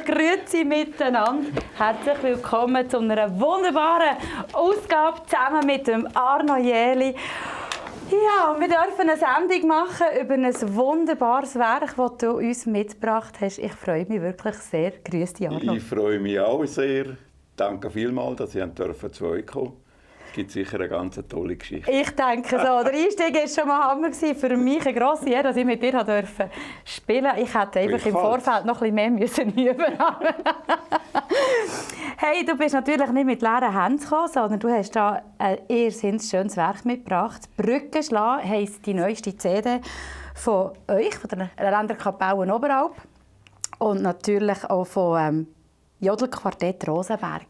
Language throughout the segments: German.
Grüezi miteinander. Herzlich willkommen zu einer wunderbaren Ausgabe zusammen mit dem Arno Jähli. Ja, wir dürfen eine Sendung machen über ein wunderbares Werk, das du uns mitgebracht hast. Ich freue mich wirklich sehr. Grüß dich, Arno. Ich freue mich auch sehr. Danke vielmals, dass ich zu euch kommen durfte. Es gibt sicher eine ganz tolle Geschichte. Ich denke so. Der Einstieg war schon mal Hammer. Für mich eine grosse Ehre, dass ich mit dir spielen durfte. Ich hätte einfach im Vorfeld noch ein bisschen mehr üben müssen. Hey, du bist natürlich nicht mit leeren Händen gekommen, sondern du hast da ein irrsinnig schönes Werk mitgebracht. «Brücken schlagen» heisst die neueste CD von euch, von der Länderkapelle Oberalp. Und natürlich auch vom Jodelquartett Rosenberg.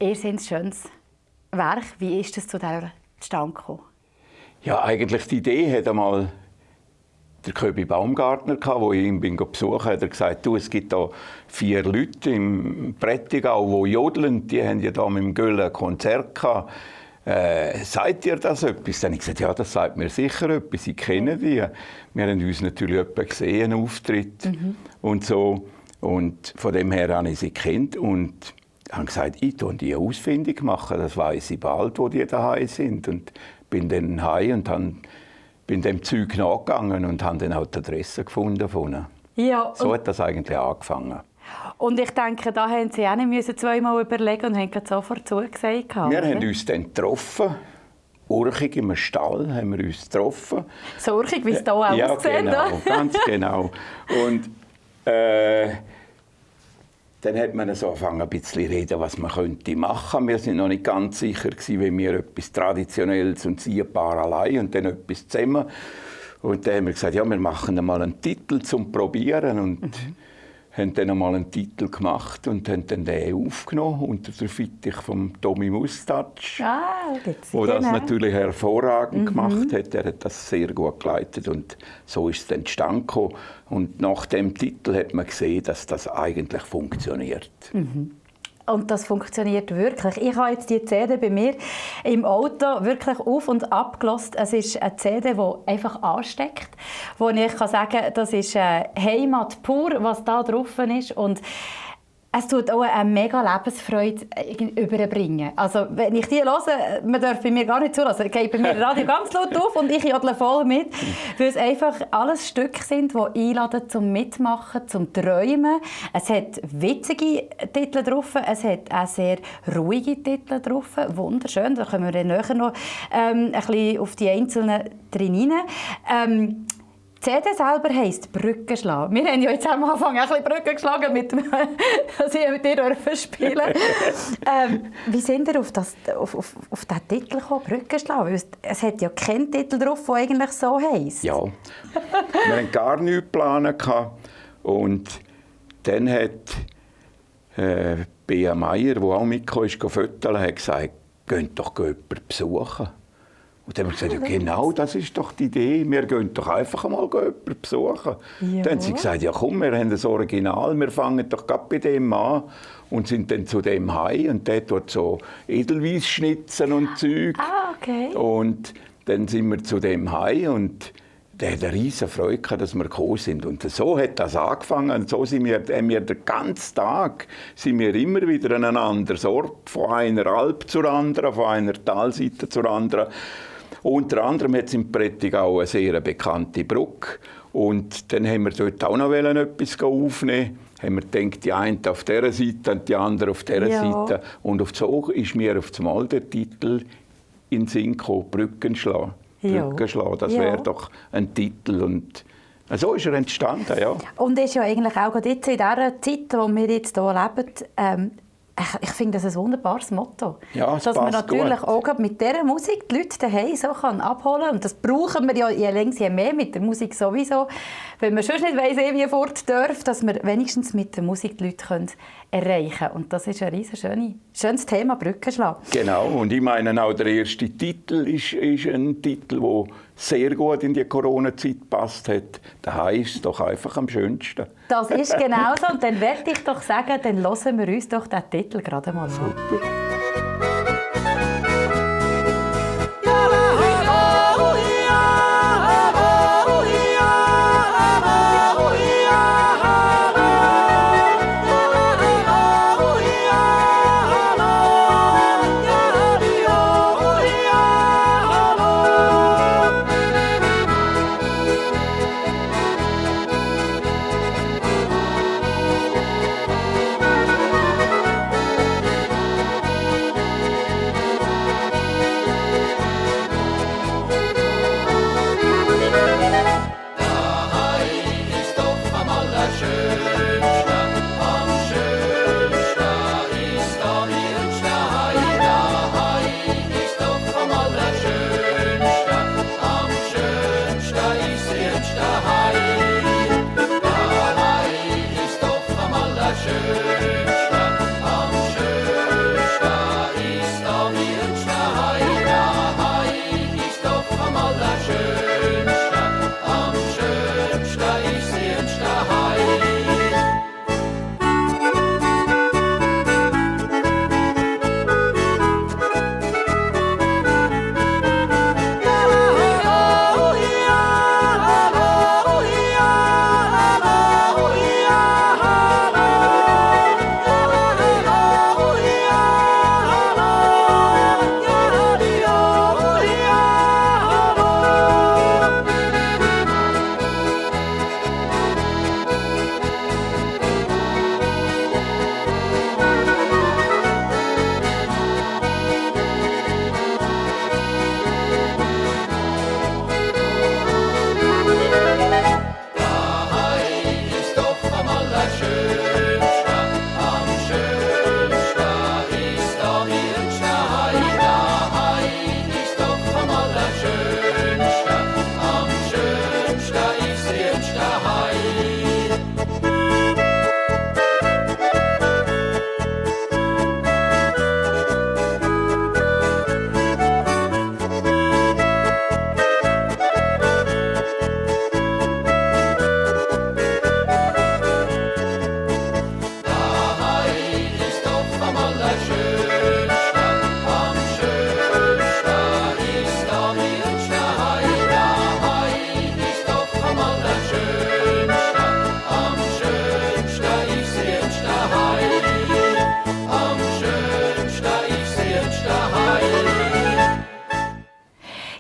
Irrsinnig schönes Werk. Wie ist es zu dieser zustande gekommen? Ja, eigentlich die Idee hat einmal der Köbi Baumgartner gehabt, wo ich ihn besuchen bin. Er hat gesagt, du, es gibt da 4 Leute im Prättigau, die jodeln. Die haben ja da mit dem Göll ein Konzert gehabt. Sagt ihr das etwas? Dann habe ich gesagt, ja, das sagt mir sicher etwas. Ich kenne die. Wir haben uns natürlich jemanden gesehen, einen Auftritt und so. Und von dem her habe ich sie gekannt und habe gesagt, ich mache die ausfindig machen. Das weiss ich bald, wo die daheim sind. Und bin dann heim und bin dem Zeug nachgegangen und habe dann auch die Adresse gefunden von ihnen. Ja, so hat das eigentlich angefangen. Und ich denke, da haben Sie auch nicht zweimal überlegen und haben sofort zugesagt. Wir haben uns dann getroffen. Urchig im Stall haben wir uns getroffen. So urchig, wie es hier auch aussieht. Ja, genau, ganz genau. Und dann hat man so angefangen, ein bisschen zu reden, was man könnte machen. Wir sind noch nicht ganz sicher gewesen, wenn wir etwas Traditionelles und sie ein paar allein und dann etwas zusammen. Und dann haben wir gesagt, ja, wir machen mal einen Titel zum Probieren und haben dann einmal einen Titel gemacht und haben dann den aufgenommen unter der Fittich von Tommy Mustatsch, der das natürlich hervorragend gemacht hat. Er hat das sehr gut geleitet und so ist es dann zustande gekommen. Und nach dem Titel hat man gesehen, dass das eigentlich funktioniert. Und das funktioniert wirklich. Ich habe jetzt die CD bei mir im Auto wirklich auf- und abgelassen. Es ist eine CD, die einfach ansteckt. Wo ich sagen kann, das ist Heimat pur, was da drauf ist. Und es tut auch eine mega Lebensfreude überbringen. Also, wenn ich die höre, man darf bei mir gar nicht zulassen. Ich gehe bei mir Radio ganz laut auf und ich jodle voll mit. Weil es einfach alles Stücke sind, die einladen zum Mitmachen, zum Träumen. Es hat witzige Titel drauf, es hat auch sehr ruhige Titel drauf. Wunderschön, da können wir dann nachher noch ein bisschen auf die einzelnen drin rein. Die CD selber heisst «Brücken schlagen». Wir haben ja jetzt am Anfang ein bisschen Brücken geschlagen, dass ich mit dir spielen durfte. Wie sind ihr auf diesen Titel gekommen, «Brücken schlagen»? Es hat ja keinen Titel drauf, der eigentlich so heisst. Ja, wir hatten gar nichts geplant. Und dann hat Bea Meier, die auch mitgekommen ist, fotografieren, hat gesagt, «Geht doch jemanden besuchen.» Und dann haben wir gesagt, ja, genau, das ist doch die Idee. Wir gehen doch einfach mal jemanden besuchen. Ja. Dann haben sie gesagt, ja komm, wir haben das Original, wir fangen doch gerade bei dem an. Und sind dann zu dem heim und der tut so Edelweiss schnitzen und Zeug. Okay. Und dann sind wir zu dem heim und der hat eine riesige Freude gehabt, dass wir gekommen sind. Und so hat das angefangen. Und so haben wir den ganzen Tag immer wieder an einem anderen Ort, von einer Alp zur anderen, von einer Talseite zur anderen. Unter anderem hat es im Prättigau eine sehr bekannte Brücke. Und dann haben wir dort auch noch etwas aufnehmen. Haben wir gedacht, die eine auf dieser Seite und die andere auf dieser Seite. Und auf so ist mir auf einmal der Titel in den Sinn gekommen, «Brücken schlagen». «Brücken schlagen», das wäre doch ein Titel. Und So ist er entstanden, ja. Und ist ja eigentlich auch gerade jetzt in dieser Zeit, in der wir jetzt hier leben, ich finde das ein wunderbares Motto. Ja, es dass man passt natürlich gut. auch gerade mit dieser Musik die Leute daheim so abholen kann. Und das brauchen wir ja je länger, je mehr mit der Musik sowieso. Wenn man sonst nicht weiss, wie fort darf, dass wir wenigstens mit der Musik die Leute erreichen können. Und das ist ein schönes Thema, Brückenschlag. Genau, und ich meine auch der erste Titel ist ein Titel, der sehr gut in die Corona-Zeit passt hat. Daheim ist es doch einfach am schönsten. Das ist genau so. Und dann werde ich doch sagen, dann hören wir uns doch den Titel gerade mal an. Super.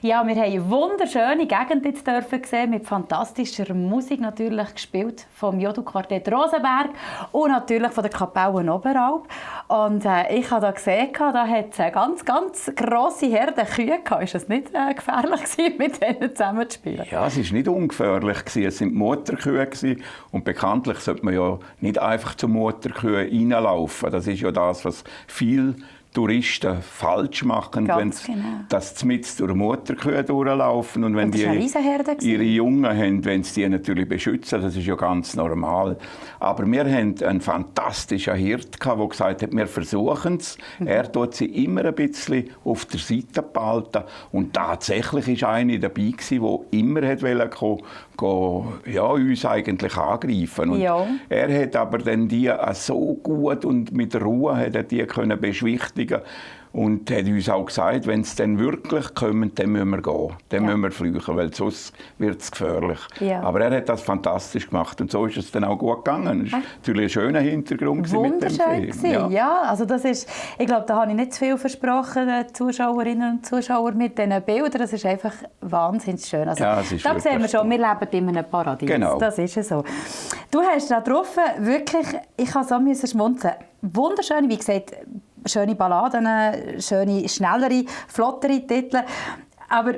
Ja, wir haben eine wunderschöne Gegend jetzt sehen, mit fantastischer Musik, natürlich gespielt vom Jodu-Quartett Rosenberg und natürlich von der Kapelle Oberalp. Und ich habe da gesehen, da hat es eine ganz, ganz grosse Herde Kühe gehabt. Ist es nicht gefährlich gewesen, mit denen zusammen zu spielen? Ja, es war nicht ungefährlich. Es waren Mutterkühe. Und bekanntlich sollte man ja nicht einfach zu Mutterkühen reinlaufen. Das ist ja das, was viele Touristen falsch machen, wenn sie das mit durch Mutterkühe durchlaufen. Und wenn die ihre Jungen haben, wenn sie die natürlich beschützen, das ist ja ganz normal. Aber wir hatten einen fantastischen Hirt, der gesagt hat, wir versuchen es. Er tut sie immer ein bisschen auf der Seite behalten. Und tatsächlich war eine dabei, die immer uns eigentlich angreifen. Und er hat aber dann die so gut und mit Ruhe hat er die können beschwichtigen. Und hat uns auch gesagt, wenn es dann wirklich kommen, dann müssen wir gehen. Dann müssen wir fliehen, weil sonst wird es gefährlich. Ja. Aber er hat das fantastisch gemacht und so ist es dann auch gut gegangen. Das war natürlich ein schöner Hintergrund mit dem Film. Ja, also das ist, ich glaube, da habe ich nicht zu viel versprochen, den Zuschauerinnen und Zuschauern mit diesen Bildern. Das ist einfach wahnsinnig schön. Also, da sehen wir schon, wir leben in einem Paradies. Genau. Das ist so. Du hast da drauf wirklich, ich habe so schmunzeln. Wunderschön, wie gesagt, schöne Balladen, schöne, schnellere, flottere Titel. Aber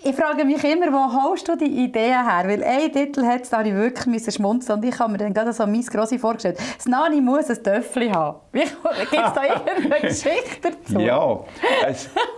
Ich frage mich immer, wo holst du die Ideen her? Weil einen Titel hat es, da ich wirklich schmunzeln und ich habe mir dann gerade so «Mies Grossi» vorgestellt. Das Nani muss ein Töffli haben. Gibt es da irgendeine Geschichte dazu? Ja,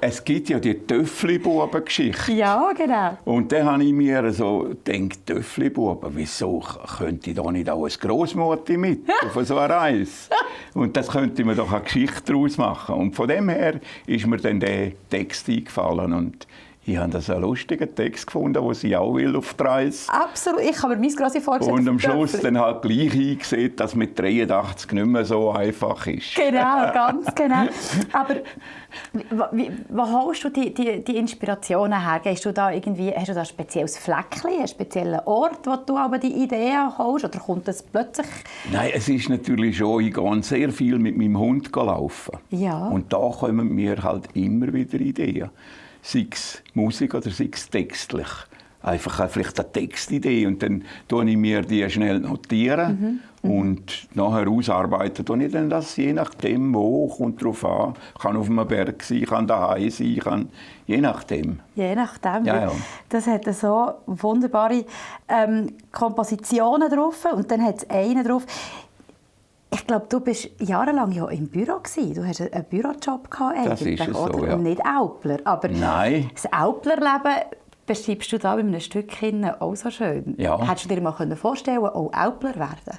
es gibt ja die Töffli-Buben-Geschichte. Ja, genau. Und dann habe ich mir so gedacht, Töffli-Buben, wieso könnte ich da nicht auch eine Grossmutter mit auf so eine Reise? Und das könnte man doch eine Geschichte daraus machen. Und von dem her ist mir dann der Text eingefallen. Und ich habe das einen lustigen Text gefunden, den sie auch will auf die Reise. Absolut, ich habe mir «Mies Grossi» vorgestellt. Und am Schluss dann halt gleich eingesehen, dass mit 83 nicht mehr so einfach ist. Genau, ganz genau. Aber wo holst du die Inspirationen her? Hast du da ein spezielles Fleckchen, einen speziellen Ort, wo du aber die Ideen holst? Oder kommt das plötzlich? Nein, es ist natürlich schon, ich gehe sehr viel mit meinem Hund laufen. Ja. Und da kommen mir halt immer wieder Ideen. Sei es Musik oder sei es textlich. Einfach vielleicht eine Textidee und dann notiere ich mir die schnell notieren und nachher ausarbeiten tue ich dann das, je nachdem wo, kommt drauf an. Kann auf einem Berg sein, kann daheim sein, kann, je nachdem. Je nachdem. Ja, ja. Das hat so wunderbare Kompositionen drauf und dann hat es eine drauf. Ich glaube, du warst jahrelang ja im Büro gewesen. Du hast einen Bürojob gehabt eigentlich, Das ist es so, oder? ja. Und nicht Aupler. Aber Nein. das Auplerleben beschreibst du da bei einem Stück auch so schön. Ja. Hättest du dir mal vorstellen können, auch Aupler werden?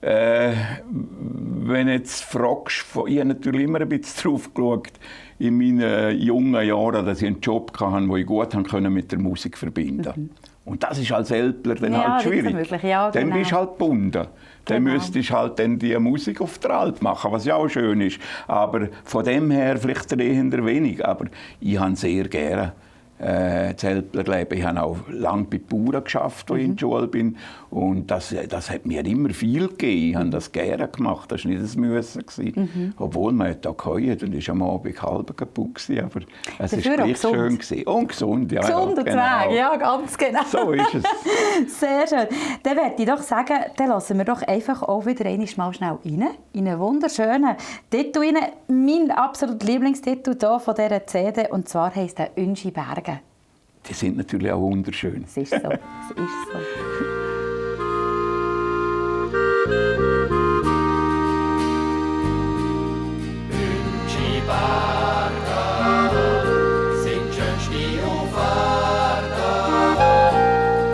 Wenn du jetzt fragst, ich habe natürlich immer ein bisschen drauf geschaut, in meinen jungen Jahren, dass ich einen Job hatte, den ich gut mit der Musik verbinden konnte. Und das ist als Ältler dann Ja, halt schwierig. möglich. Ja, Dann genau. bist du halt gebunden. Dann Genau. müsstest du halt dann die Musik auf der Alp machen, was ja auch schön ist. Aber von dem her vielleicht eher wenig. Aber ich habe sehr gerne das Älplerleben. Ich habe auch lange bei Bauern gearbeitet, als ich in der Schule bin. Und das hat mir immer viel gegeben. Ich habe das gerne gemacht. Das war nicht ein Müssen. Obwohl man da geheuert und am Abend halb kaputt war. Aber es Dafür war auch gleich gesund. schön gewesen. Und gesund, ja. Gesund und Weg, ja, ganz genau. So ist es. Sehr schön. Dann würde ich doch sagen, dann lassen wir doch einfach auch wieder einmal schnell rein. In einen wunderschönen Titel rein. Mein absoluter Lieblingstitel hier von dieser CD. Und zwar heisst er «Ünschi Berge». Die sind natürlich auch wunderschön. Es ist so. Es ist so. Ünschi Berge sind schönste auf Erden.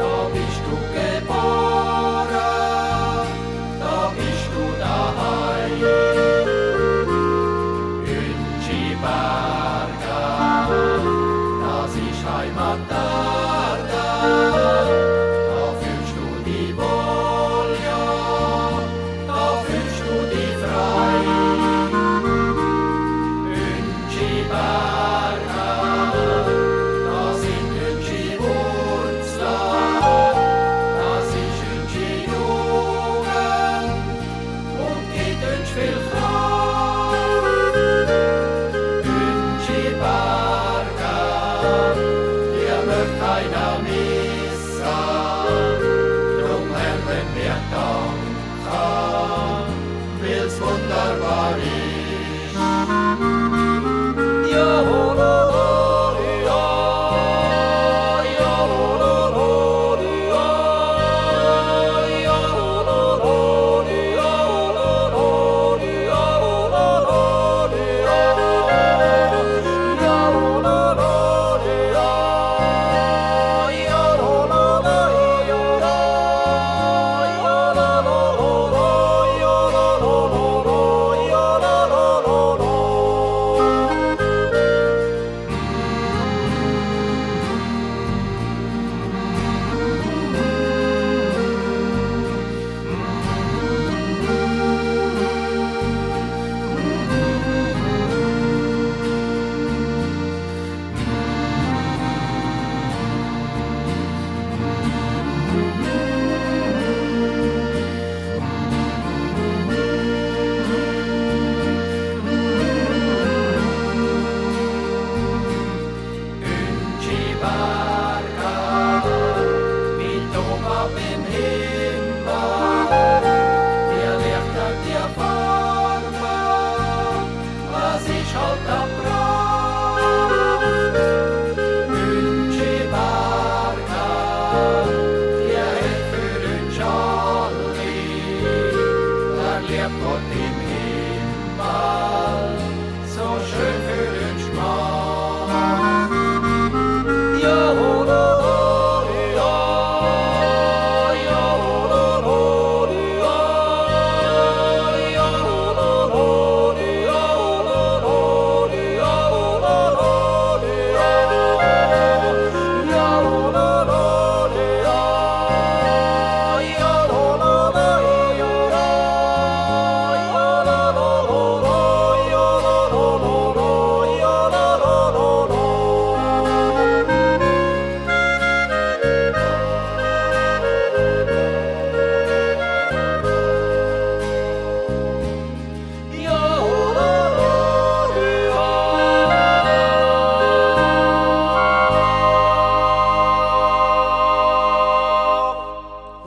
Da bist du geboren, da bist du daheim. Ünschi Berge, das ist Heimat Erde. Da fühlst lebt Gott im Himmel, so schön für den Schmal. Ja, ho, lo, lo, ja, ja, ho, lo, lo, ja, ja, ho, lo, lo, ja, ho, lo, lo, ja, ho, lo, lo, ja, ja, ho, lo, lo, ja, ja, ho, lo, lo, ja,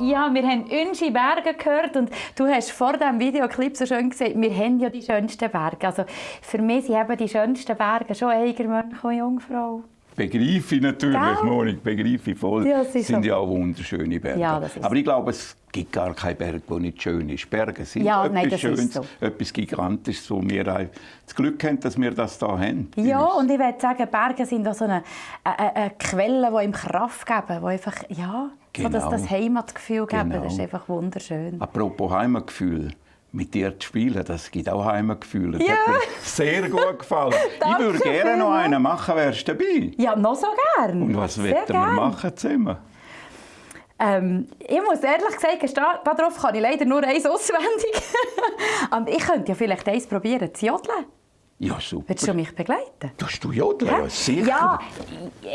Ja, wir haben unsere Berge gehört und du hast vor diesem Videoclip so schön gesagt, wir haben ja die schönsten Berge. Also für mich sind eben die schönsten Berge schon Eigermönch und Jungfrau. Begreife ich natürlich, Gell? Monik, begreife ich voll. Ja, Das es ist sind so. ja auch wunderschöne Berge. Ja, das ist aber ich glaube, es gibt gar keinen Berg, der nicht schön ist. Berge sind Ja, etwas nein, das ist Schönes, so. etwas Gigantisches, wo wir auch das Glück haben, dass wir das hier haben. bei Ja, uns. und ich würde sagen, Berge sind auch so eine Quelle, die ihm Kraft geben, die einfach, ja, so Genau. das Heimatgefühl geben. Genau. Das ist einfach wunderschön. Apropos Heimatgefühl. Mit dir zu spielen, das gibt auch Heimatgefühl. Das Ja. hat mir sehr gut gefallen. Ich Danke würde gerne noch vielmals. einen machen, wärst du dabei? Ja, noch so gern. Und was Sehr wollen wir gern. machen zusammen? Ich muss ehrlich gesagt, darauf kann ich leider nur eins auswendig. Aber ich könnte ja vielleicht eins probieren, zu jodeln. Ja, super. Willst du mich begleiten? Tust du jodeln? Ja, sicher. Ja,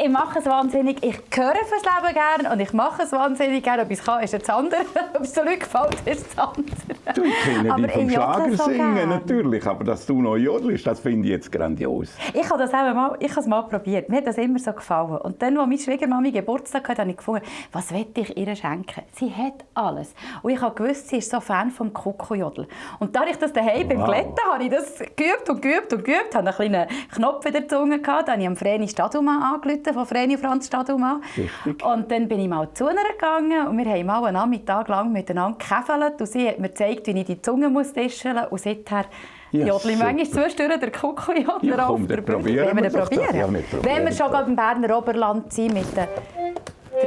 ich mache es wahnsinnig. Ich höre fürs Leben gerne und ich mache es wahnsinnig gerne. Ob ich es kann, ist das andere. Ob es den Leuten gefällt, ist das andere. Du, ich kenne Aber dich vom ich jodle so Schlagersingen gern. natürlich, aber dass du noch jodelst, das finde ich jetzt grandios. Ich habe das eben mal, probiert. Mir hat das immer so gefallen. Und dann, als meine Schwiegermami Geburtstag hatte, habe ich gefunden, was will ich ihr schenken? Sie hat alles. Und ich habe gewusst, sie ist so Fan vom Kuckuckjodel. Und da ich das daheim beim Wow. Glätten habe ich das geübt und geübt und geübt, habe einen kleinen Knopf in der Zunge gehabt, dann habe ich am Vreni Stadumann angerufen, von Vreni Franz Stadumann. Richtig. Und dann bin ich mal zu ihr gegangen und wir haben mal einen Nachmittag lang miteinander gekäfelt und sie hat mir gezeigt, wie ich die Zunge tischeln muss. Und seither Ja, jodle ich super. manchmal zwischendurch den Kuckuckjodler Ja, auf komm, der dann Bühne. probieren Wollen wir den doch das. probieren? Ja, wir probieren Wenn wir schon das. gerade im Berner Oberland sind mit den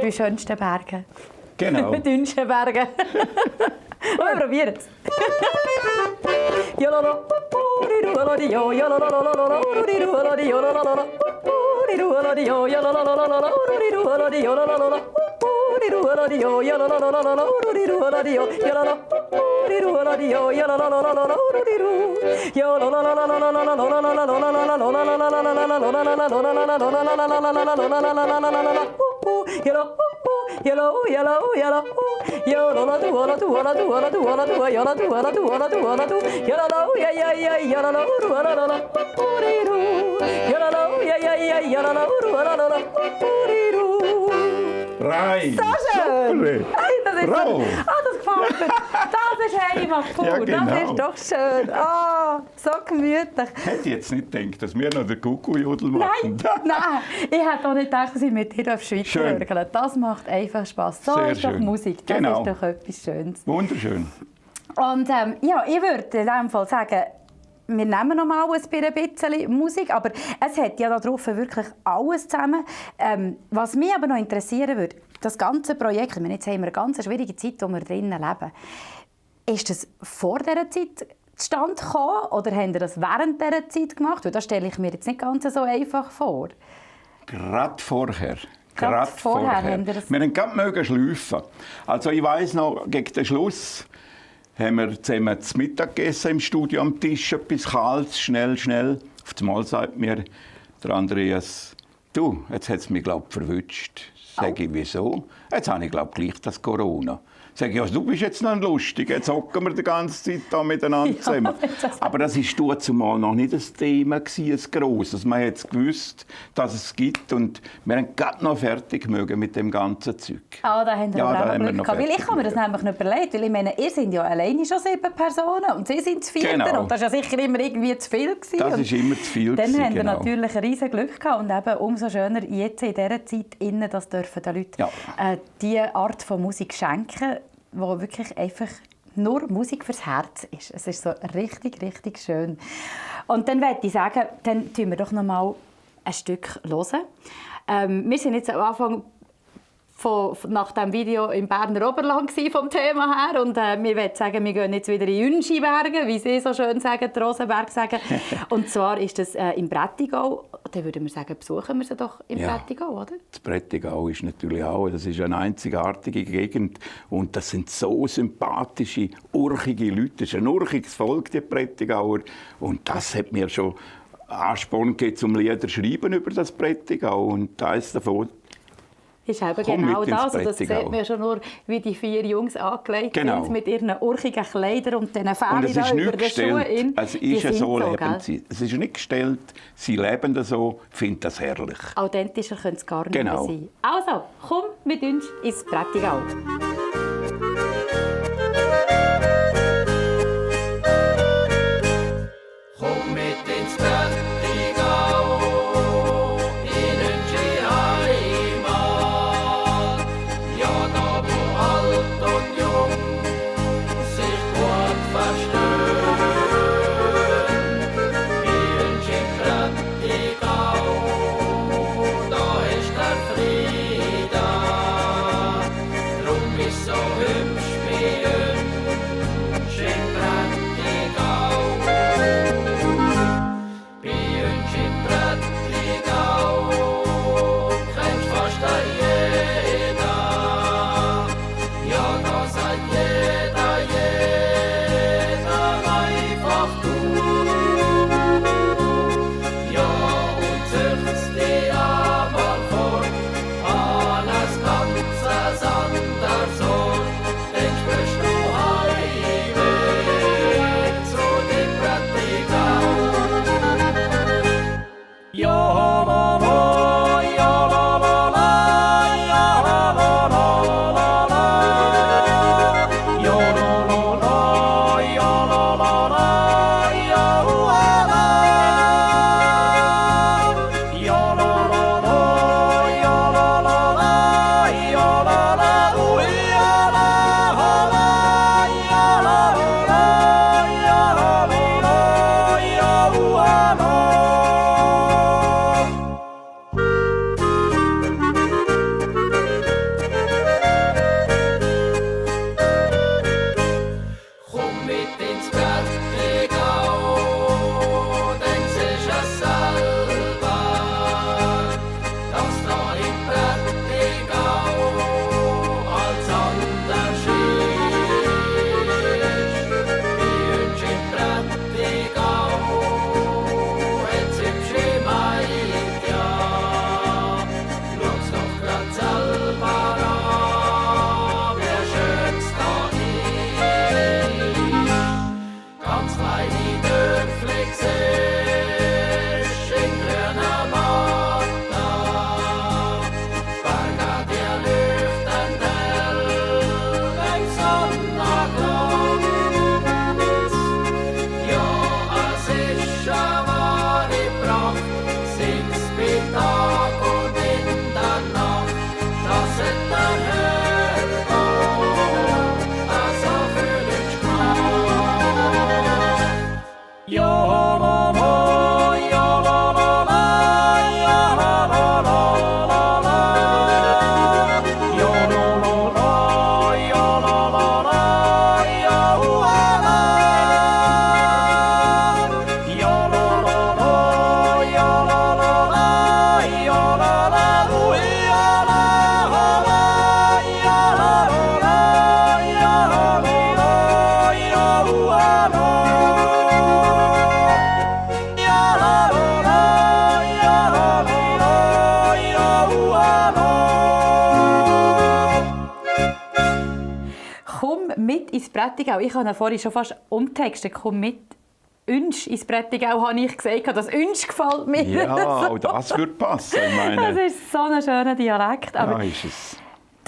3 schönsten Bergen. Genau. Mit dünnsten Bergen. Und wir probieren es. Yellow, yellow, yellow. Yola do, ola do, ola do, ola do, ola do, yola do, ola do, ola do, ola do. Yellow, yeah, yeah, yeah, yellow, ola, ola, ola. Yellow, yeah, yeah, yeah, yellow, ola, ola. Rai! So schön! Super. Hey, das ist Bravo. so, das gefällt mir. Das ist Heimat pur. Ja, genau. Das ist doch schön. So gemütlich. Ich hätte jetzt nicht gedacht, dass wir noch den Kuckuckjodel machen. Nein, ich hätte auch nicht gedacht, dass ich mit dir auf Schweiz Schön. hören. Das macht einfach Spass. So Sehr ist doch schön. Musik. Das Genau. ist doch etwas Schönes. Wunderschön. Und ja, ich würde in diesem Fall sagen, wir nehmen noch mal ein bisschen Musik, aber es hat ja da drauf wirklich alles zusammen. Was mich aber noch interessieren würde, das ganze Projekt, ich meine, jetzt haben wir eine ganz schwierige Zeit, in der wir drinnen leben. Ist das vor dieser Zeit zustande gekommen oder haben Sie das während dieser Zeit gemacht? Weil das stelle ich mir jetzt nicht ganz so einfach vor. Gerade vorher. Gerade vorher haben wir das- Wir haben gerade schleifen. Also ich weiss noch, gegen den Schluss haben wir zusammen zu Mittag gegessen im Studio am Tisch, etwas Kaltes, schnell. Auf einmal sagt mir der Andreas, du, jetzt hat es mich, glaube ich, verwünscht. Sag ich, wieso? Jetzt habe ich, glaube ich, gleich das Corona. Sag ich, also, du bist jetzt noch lustig, jetzt hocken wir die ganze Zeit da miteinander zusammen. Aber das war zumal noch nicht ein Thema, ein grosses. Man hat gewusst, dass es gibt und wir haben gerade noch fertig mögen mit dem ganzen Zeug. Da haben wir Ja, da aber auch haben wir Glück noch gehabt. Weil ich habe mir das fertig nämlich nicht überlegt. Weil ich meine, ihr seid ja alleine schon 7 Personen und sie sind zu 4. Genau. Und das war ja sicher immer irgendwie zu viel gewesen. Das Und war immer zu viel Dann gewesen, haben wir genau. natürlich ein riesen Glück gehabt. Und eben umso schöner jetzt in dieser Zeit, das dürfen den Leuten Ja. diese Art von Musik schenken, die wirklich einfach nur Musik fürs Herz ist. Es ist so richtig, richtig schön. Und dann möchte ich sagen, dann hören wir doch noch mal ein Stück hören. Wir sind jetzt am Anfang nach dem Video im Berner Oberland vom Thema her und wir wollen sagen, wir gehen jetzt wieder in Ünschiberge, wie Sie so schön sagen, die Rosenberg sagen. Und zwar ist das im Prättigau. Dann würden wir sagen, besuchen wir sie doch im Prättigau, oder? Das Prättigau ist natürlich auch, das ist eine einzigartige Gegend und das sind so sympathische, urchige Leute. Das ist ein urchiges Volk, die Prättigauer. Und das hat mir schon Ansporn gegeben, zum Lieder schreiben über das Prättigau. Und eines davon ist eben genau das. Und das sieht man ja schon nur, wie die 4 Jungs angelegt sind mit ihren urchigen Kleidern und diesen Fähnchen über den Schuhen. Es ist so, leben sie. Es ist nicht gestellt, sie leben das so, finden das herrlich. Authentischer könnte es gar nicht mehr sein. Also, komm mit uns ins Prättigau. Komm mit ins Prättigau, in unsere Heimat. Ja, da wo alt und jung sich gut verstehen. Bei uns im Prättigau, da ist der Frieden. Drum ist so hübsch bei uns im Prättigau. Bei uns im Prättigau kennt fast jeder. Ja, da sagt jeder einfach du. Ja, und zücht's dich einmal vor, alles ganz anders Ort. Dann spürst du Heimweh zu dem Prättigau. Ja, la, la, ja, la, la, la, ja, la, la, la, la, la. Ja, la, la, la, ja, la, la, la, ja, la, la. Ja, la, la, la, ja, la, la, la, ja, la, la, ja, la, la, ja, la, la, ja, la, la, ja, la. Komm mit ins Prättigau, dann siehst es selber, dass da im Prättigau alles anders ist. Bei uns im Prättigau hat's hübsche Mädchen. Schau's doch grad selber an, wie schön's da ist. Ganz kleine Dörfli siehst in grüner Matta. Berge, die leuchten hell im Sonnenglanz. Ja, es ist eine wahre Pracht, sing's bei Tag und in der Nacht. Das hat der Herrgott so für uns gemacht. Ja, la, la, ja, la, la, la, ja, la, la, la, la, la. Ja, la, la, la, ja, la, la, la, ja, la, la. Ja, la, la, la, ja, la, la, la, ja, la, la, ja, la, la, ja, la, la, Komm mit ins Prättigau. Ich habe ihn vorhin schon fast umtextet. Komm mit uns ins Prättigau, habe ich gesagt. Das uns gefällt mir. Ja, auch das würde passen. Ich meine, Das ist so ein schöner Dialekt. Aber ja, ist es.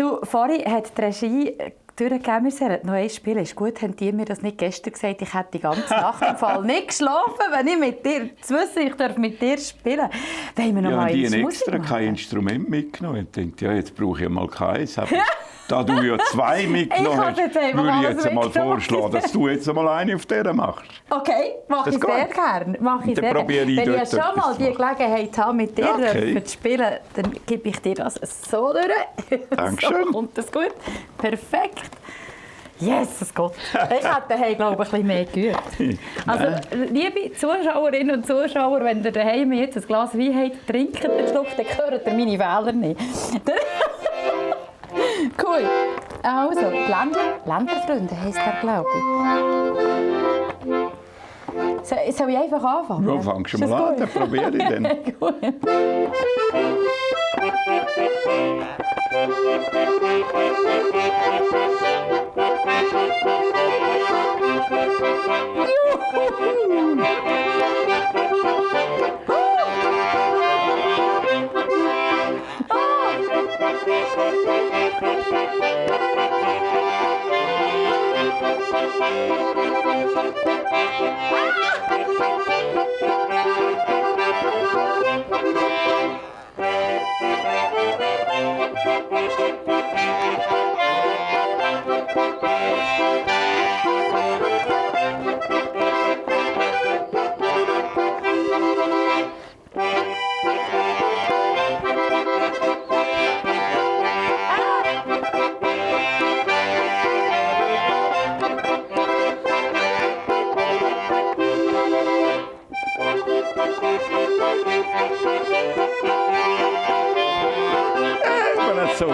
du, vorhin hat die Regie durchgegeben, wir sollten noch eins spielen. Ist gut, haben die mir das nicht gestern gesagt, ich hätte die ganze Nacht im Fall nicht geschlafen, wenn ich mit dir, zu wissen, ich darf mit dir spielen. Wollen wir noch Ja, mal die ins haben Musik extra machen? kein Instrument mitgenommen. Ich dachte, ja, jetzt brauche ich mal keins. Aber Da du ja 2 mitgenommen Ich hast, habe jetzt einfach würde ich alles jetzt einmal mitgenommen. vorschlagen, dass du jetzt einmal eine auf der machst. Okay, mache Das ich sehr geht. gerne. Mache ich Dann sehr probiere ich gerne. Wenn ich dort jetzt schon mal etwas die zu machen. Gelegenheit habe, mit dir Okay. zu spielen, dann gebe ich dir das so durch. Dankeschön. So kommt das gut. Perfekt. Jesus Gott. Ich hätte daheim, glaube ich, ein bisschen mehr geübt. Also, liebe Zuschauerinnen und Zuschauer, wenn ihr daheim jetzt ein Glas Wein habt, trinkt den Schluck, dann hören ihr meine Fehler nicht. Cool. Also, Länderfreunde heisst der, glaube ich. Soll ich einfach anfangen? Ja, fangst du Ist das mal an, gut? dann probiere ich dann. Gut. Aber nicht so.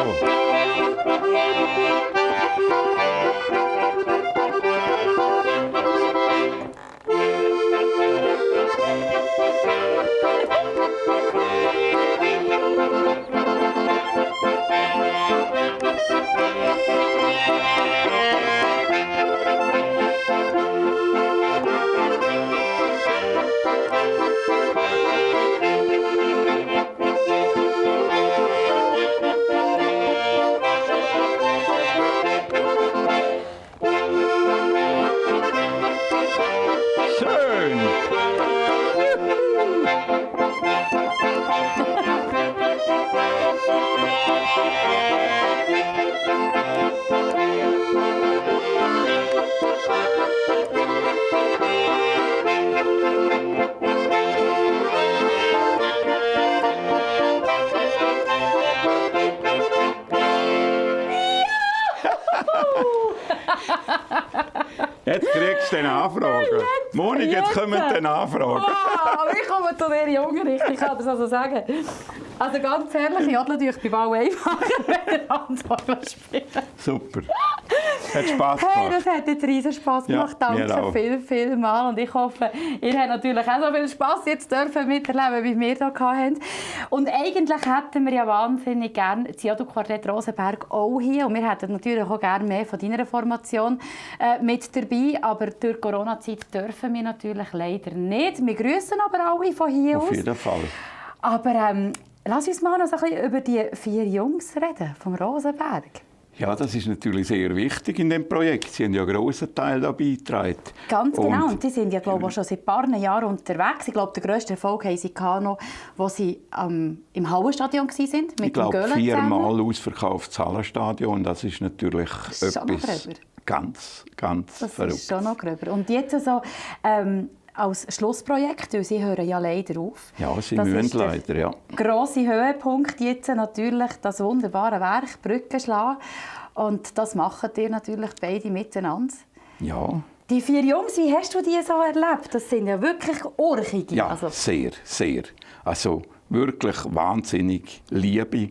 Schön. Jetzt kriegst du den Anfragen. Monik, jetzt kommen die Anfragen. Aber ich komme zu dir, Junge, ich kann das also sagen. Also ganz ehrlich, ich adle euch beim Bau einfacher, wenn ihr Handball spielen. Super. Hat Spass Hey, gemacht. das hat jetzt riesen Spass Ja, gemacht. mir Danke auch. viel mal. Und ich hoffe, ihr habt natürlich auch so viel Spass jetzt dürfen miterleben, wie wir hier hatten. Und eigentlich hätten wir ja wahnsinnig gerne das Jodo-Quartett Rosenberg auch hier. Und wir hätten natürlich auch gerne mehr von deiner Formation mit dabei. Aber durch die Corona-Zeit dürfen wir natürlich leider nicht. Wir grüßen aber alle von hier Auf aus. jeden Fall. Aber lass uns mal noch so ein bisschen über die 4 Jungs reden vom Rosenberg. Ja, das ist natürlich sehr wichtig in dem Projekt. Sie haben ja einen grossen Teil dazu beigetragen. Ganz genau. Und die sind ja, glaube ich, auch schon seit ein paar Jahren unterwegs. Ich glaube, den grössten Erfolg haben sie noch, als sie im Hallenstadion waren. Mit Ich glaube, dem Göhlen 4-mal ausverkauftes Hallenstadion. Das ist natürlich Das ist schon noch etwas gröber. ganz Das verrückt. ist schon noch gröber. Und jetzt so, als Schlussprojekt, weil sie hören ja leider auf. Ja, sie Das müssen ist der leider, ja. Grosse Höhepunkt jetzt natürlich das wunderbare Werk Brücke schlagen. Und das machen ihr natürlich beide miteinander. Ja, Die 4 Jungs, wie hast du die so erlebt? Das sind ja wirklich Urchige. ja Also, sehr, sehr. Also wirklich wahnsinnig liebe,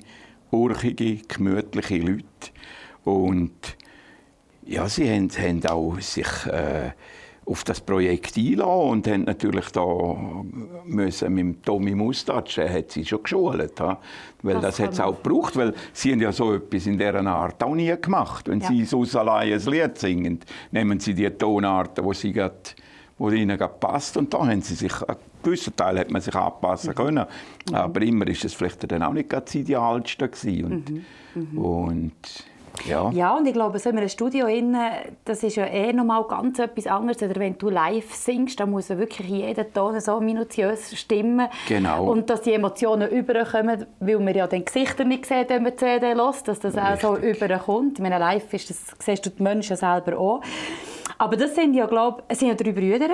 urchige, gemütliche Leute. Und ja, sie haben auch sich auf das Projekt einlassen und haben natürlich da müssen mit dem Tommy Mustache, hat sie schon geschult, ha? Weil das hat es auch gebraucht, weil sie haben ja so etwas in dieser Art auch nie gemacht. Wenn Ja. sie so allein ein Lied singen, nehmen sie die Tonarten, wo ihnen gerade passt, und da haben sie sich, einen gewissen Teil hat man sich anpassen können, aber immer ist es vielleicht dann auch nicht gerade das Idealste gewesen. Und Ja, und ich glaube, so in einem Studio das ist ja noch mal ganz etwas anderes. Oder wenn du live singst, dann muss wirklich jeder Ton so minutiös stimmen. Genau. Und dass die Emotionen überkommen, weil man ja den Gesichter nicht sieht, wenn man die CD hört, dass das auch so überkommt. Ich meine, live siehst du die Menschen selber auch. Aber das sind ja, glaube ich, es sind ja 3 Brüder.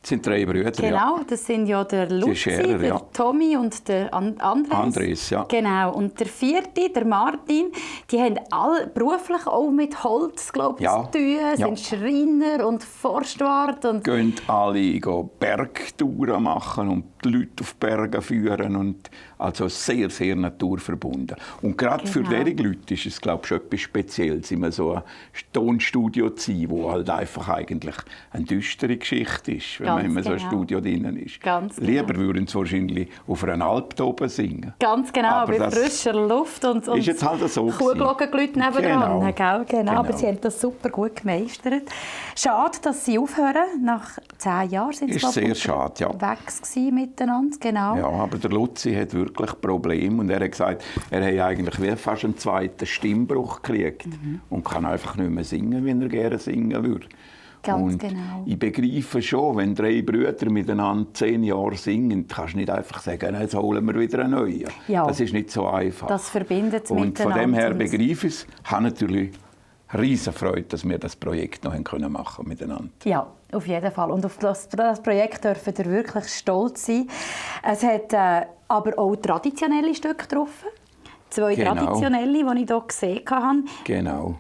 Das sind 3 Brüder, Genau, das sind ja der Luzi, Scherer, der Tommy und der Andres. Andres, ja. Genau, und der 4., der Martin, die haben alle beruflich auch mit Holz, glaube ich, zu tun, sind Schreiner und Forstwart. Und Gehen alle Bergtouren machen und die Leute auf die Berge führen. Und also sehr, sehr naturverbunden. Und gerade für diese Leute ist es, glaube ich, schon etwas Spezielles, immer so ein Tonstudio zu sein, wo halt einfach eigentlich eine düstere Geschichte ist, wenn man immer so ein Studio drinnen ist. Lieber würden sie wahrscheinlich auf einer Alp oben singen. Ganz genau, aber bei frischer Luft und ist jetzt halt so Kuhglockengeläute nebenan. Genau. Aber sie haben das super gut gemeistert. Schade, dass sie aufhören. Nach 10 Jahren sind sie sehr schade, ja. weg miteinander. Genau. Ja, aber der Luzi hat wirklich Probleme und er hat gesagt, er hat eigentlich wie fast einen zweiten Stimmbruch gekriegt und kann einfach nicht mehr singen, wie er gerne singen würde. Ganz genau. Ich begreife schon, wenn 3 Brüder miteinander 10 Jahre singen, kannst du nicht einfach sagen, jetzt holen wir wieder einen neuen. Ja. Das ist nicht so einfach. Das verbindet es und miteinander. Von dem her begreife ich es. Ich habe natürlich riesen Freude, dass wir das Projekt noch machen miteinander. Ja, auf jeden Fall. Und auf das Projekt dürfen wir wirklich stolz sein. Es hat aber auch traditionelle Stücke drauf. 2 traditionelle, die ich hier gesehen habe. Genau.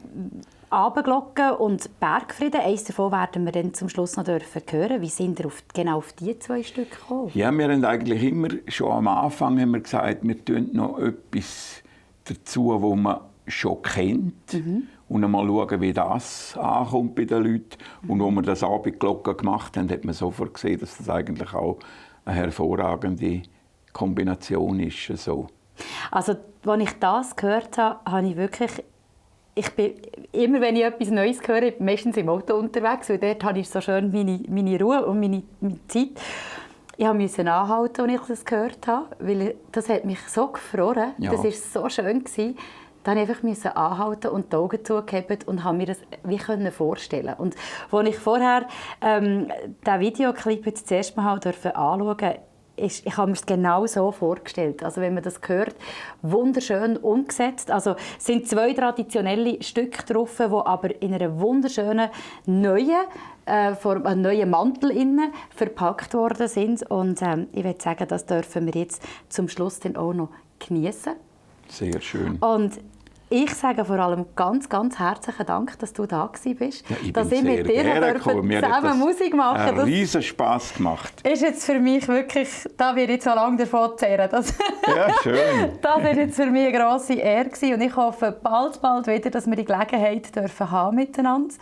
Abendglocken und Bergfrieden. Eines davon werden wir dann zum Schluss noch hören. Wie sind ihr genau auf diese 2 Stücke gekommen? Ja, wir haben eigentlich immer schon am Anfang haben wir gesagt, wir tun noch etwas dazu, wo man schon kennt. Und einmal schauen, wie das ankommt bei den Leuten. Und als wir das Abendglocken gemacht haben, hat man sofort gesehen, dass das eigentlich auch eine hervorragende Kombination ist. So. Also, als ich das gehört habe, habe ich wirklich... Ich bin immer, wenn ich etwas Neues höre, meistens im Auto unterwegs, weil dort habe ich so schön meine Ruhe und meine Zeit. Ich musste anhalten, als ich das gehört habe, weil das hat mich so gefroren. Ja. Das war so schön. Dann musste ich einfach anhalten und die Augen zugehabt und habe mir das wie vorstellen. Und als ich vorher diesen Videoclip das erste Mal anschauen durfte, ich habe mir es genau so vorgestellt. Also wenn man das hört, wunderschön umgesetzt. Also es sind 2 traditionelle Stücke drauf, die aber in einer wunderschönen neuen einen neuen Mantel innen verpackt worden sind. Und ich würde sagen, das dürfen wir jetzt zum Schluss dann auch noch genießen. Sehr schön. Und ich sage vor allem ganz, ganz herzlichen Dank, dass du da bist. Ja, ich dass bin ich mit dir zusammen Musik machen durfte. Einen riesen Spass gemacht. Ist jetzt für mich wirklich, da werde ich so lange davon zehren. Ja, schön. Das war jetzt für mich eine grosse Ehre und ich hoffe bald wieder, dass wir die Gelegenheit dürfen haben miteinander.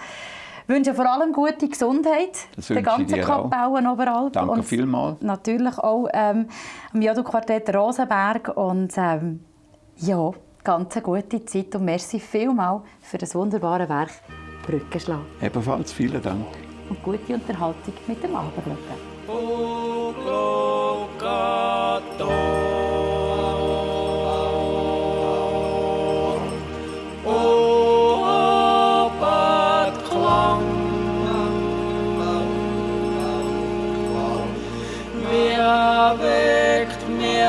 Ich wünsche vor allem gute Gesundheit, den ganzen Kapellen Oberalp. Danke vielmals. Natürlich auch am Jodo-Quartett Rosenberg und ja, ganz eine gute Zeit und merci vielmals für das wunderbare Werk Brückenschlag. Ebenfalls vielen Dank. Und gute Unterhaltung mit dem Abendglocke. O Glockenton, o Abendklang, wer weckt mir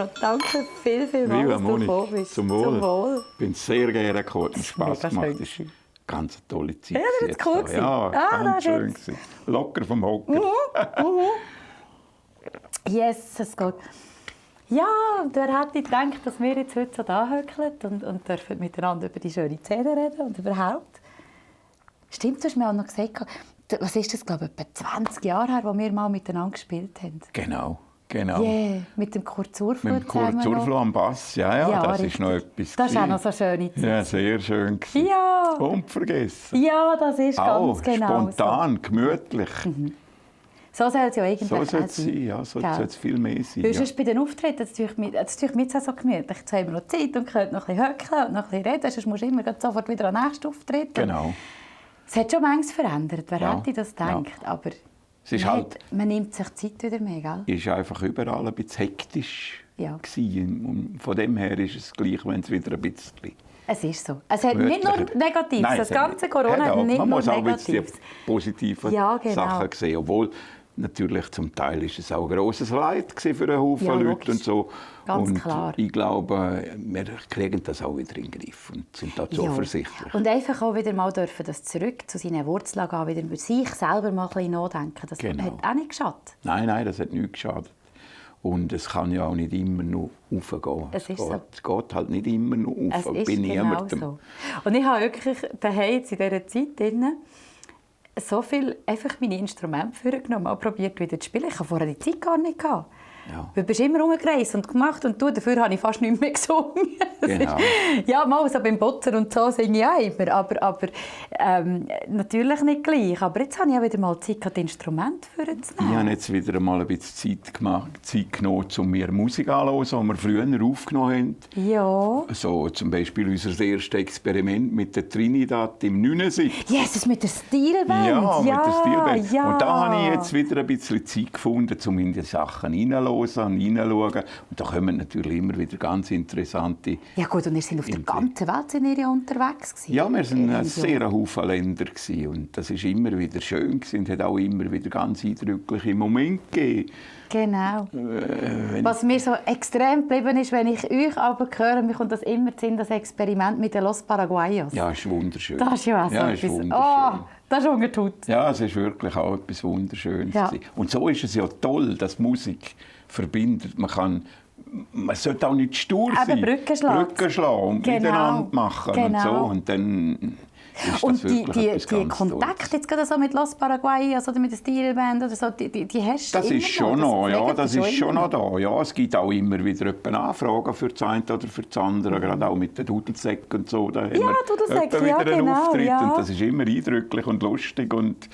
Arno, danke viel, viel mal, Viva dass du Moni, gekommen bist. zum Wohl. Zum Wohl. Ich bin sehr gerne gekommen, hat mir Spass Mega gemacht. schön. Das war eine ganz tolle Zeit. Ja, das ist cool jetzt da. Ja, das ganz ist schön. jetzt- Gewesen. Locker vom Hocker. Yes, es geht. Ja, und wer hätte gedacht, dass wir jetzt heute so da hockeln und dürfen miteinander über die schöne Szene reden und überhaupt. Stimmt, du hast mir auch noch gesagt, was ist das, glaube ich, etwa 20 Jahre her, wo wir mal miteinander gespielt haben. Genau. Yeah, mit dem Kurt Zurflo Mit dem Kurt Zurflo am Bass. Ja, das ist noch etwas. Das ist auch gewesen. noch so eine schöne Zeit. Ja, sehr schön. Gewesen. Ja. Unvergessen. Ja, das ist Auch ganz genau spontan, gemütlich. so. So soll es ja eigentlich So auch soll es sein, ja, so Gell? soll es viel mehr sein. Weil Ja. sonst bei den Auftritten, das tue ich mir jetzt auch so gemütlich. Jetzt haben wir noch Zeit und können noch ein bisschen höckeln und noch ein bisschen reden. Sonst musst du immer gleich sofort wieder an den nächsten Auftritt. Genau. Es hat schon manches verändert. Wer Ja, hätte das ja. gedacht? Aber Es ist halt- man nimmt sich Zeit wieder mehr, gell? Ist einfach überall ein bisschen hektisch Ja. gewesen. Und von dem her ist es gleich, wenn es wieder ein bisschen Es ist so. Es hat nicht nur gemütlicher- Negatives. Nein, Das es hat ganze Corona hat hat auch. nicht Man nur muss auch ein bisschen Negatives. die positiven Ja, genau. Sachen sehen. Obwohl, natürlich zum Teil ist es auch ein grosses Leid gewesen für einen Haufen Ja, Leute logisch. und so. Ganz und klar. ich glaube, wir kriegen das auch wieder in den Griff und sind da zuversichtlich. Und einfach auch wieder mal dürfen das zurück zu seinen Wurzeln gehen, wieder über sich selber mal ein bisschen nachdenken. Das Genau. hat auch nicht geschadet. Nein, das hat nichts geschadet. Und es kann ja auch nicht immer nur raufgehen. Es ist so. Es geht halt nicht immer nur Es rauf, ist bei genau niemandem. so. Und ich habe wirklich daheim jetzt in dieser Zeit drin so viel einfach meine Instrumente vorgenommen und probiert wieder zu spielen. Ich hatte vorher die Zeit gar nicht gehabt. Ja. Du bist immer rumgereist und gemacht und du, dafür habe ich fast nicht mehr gesungen. Das Genau. ist- ja, mal so beim Putzen und so singe ich auch immer, aber natürlich nicht gleich. Aber jetzt habe ich auch wieder mal Zeit, das Instrument Ich vorzunehmen. habe jetzt wieder mal ein bisschen Zeit genommen, um mir Musik anzuhören, die wir früher aufgenommen haben. Ja. So zum Beispiel unser erstes Experiment mit der Trinidad im 79. Jesus, mit der Stilband. Ja, mit der Stilband. Ja. Und da habe ich jetzt wieder ein bisschen Zeit gefunden, um in die Sachen hineinzuhören und hineinschauen. Und da kommen natürlich immer wieder ganz interessante... Ja gut, und ihr seid auf der ganzen Welt sind ihr ja unterwegs gewesen. Ja, wir waren Ja. ein sehr Haufen Länder gewesen. Und das war immer wieder schön gewesen und hat auch immer wieder ganz eindrückliche Momente gegeben. Genau. Was mir so extrem geblieben ist, wenn ich euch aber höre, mir kommt das immer zu Sinn, das Experiment mit den Los Paraguayos. Ja, es ist wunderschön. Das ist ja auch so ja, ist etwas. wunderschön. Oh, das ist ungetut. Ja, es ist wirklich auch etwas Wunderschönes. Ja. gewesen. Und so ist es ja toll, dass Musik verbindet. Man sollte auch nicht stur Eben sein. Brücken schlagen. Brücken schlagen und Genau. miteinander machen und so. Genau. Und dann ist das Und wirklich etwas die ganz Kontakte Tolles. jetzt gerade so mit Los Paraguayos oder mit der Stilband oder so, die hast du Das immer ist schon noch, pflegt ja, ihr das ist schon immer noch da. Ja, es gibt auch immer wieder Anfragen für das eine oder für das andere, gerade auch mit den Dudelsäcken und so. Da haben wir Dudelsäcke, etwa ja, wieder einen genau, Auftritt ja. und das ist immer eindrücklich und lustig und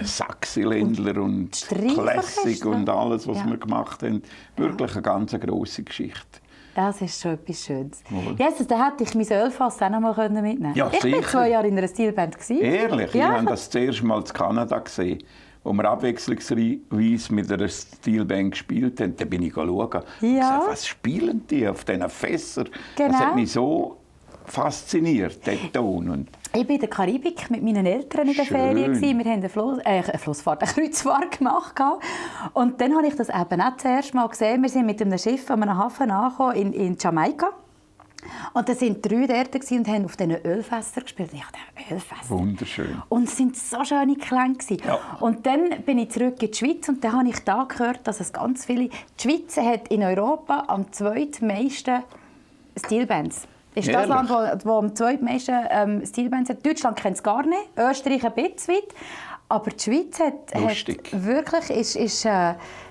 Saxiländler und Streichorchester. Classic und alles, was Ja. wir gemacht haben. Wirklich eine ganz grosse Geschichte. Das ist schon etwas Schönes. Wohl. Jesus, da hätte ich mein Ölfass auch noch mal mitnehmen können. Ja, ich war sicher. 2 Jahre in einer Stilband. Ehrlich, Ja. ich habe das zuerst mal in Kanada gesehen, wo wir abwechslungsweise mit einer Stilband gespielt haben. Da bin ich schauen. Und Ja. gesagt, was spielen die auf diesen Fässern? Das Genau. hat mich so fasziniert, der Ton. Und Ich war in der Karibik mit meinen Eltern in der Schön. Ferien. Wir haben eine Flussfahrt, eine Kreuzfahrt gemacht. Und dann habe ich das eben auch das erste Mal gesehen. Wir sind mit einem Schiff an einem Hafen angekommen in Jamaika. Und da waren 3 dort und haben auf diesen Ölfässern gespielt. Ich dachte, Ölfässer. wunderschön. Und es waren so schöne Klänge. Ja. Und dann bin ich zurück in die Schweiz und dann habe ich da gehört, dass es ganz viele... Die Schweiz hat in Europa am zweitmeisten Stilbands. Ist das Ehrlich? Land, wo am zweitmeisten Stilbands hat. Deutschland kennt es gar nicht, Österreich ein bisschen weit. Aber die Schweiz hat Lustig. wirklich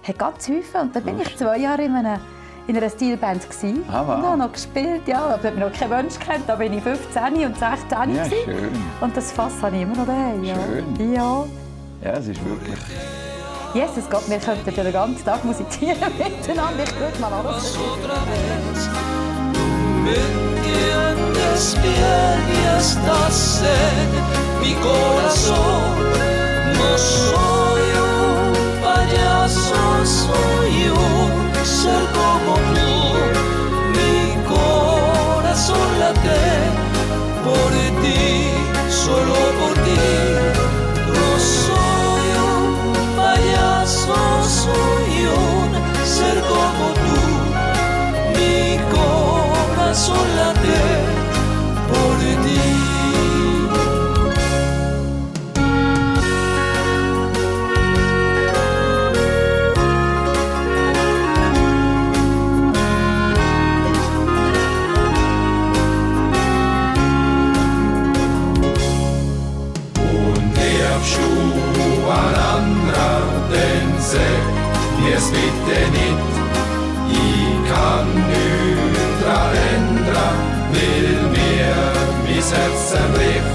hat ganz häufig. Und dann bin ich 2 Jahre in einer Stilband gsi Ah, wow. und habe noch gespielt. Ja, da hat mich noch kein Mensch kennt. Da bin ich 15 und 16 Ja, gsi. schön. Und das Fass habe ich immer noch daheim. Ja. Schön. Ja. Ja, es ist wirklich... Jesus Gott, wir könnten ja den ganzen Tag musizieren miteinander. Ich würde mal alles. Otra vez, me entiendes bien y estás en mi corazón. No soy un payaso, soy un ser como tú. Mi corazón late por ti, solo por ti. No soy un payaso, soy un ser como tú. triffst du ein anderer, dann sag mir's bitte nicht. Ich kann nichts dran ändern, will mir mein Herz zerbricht.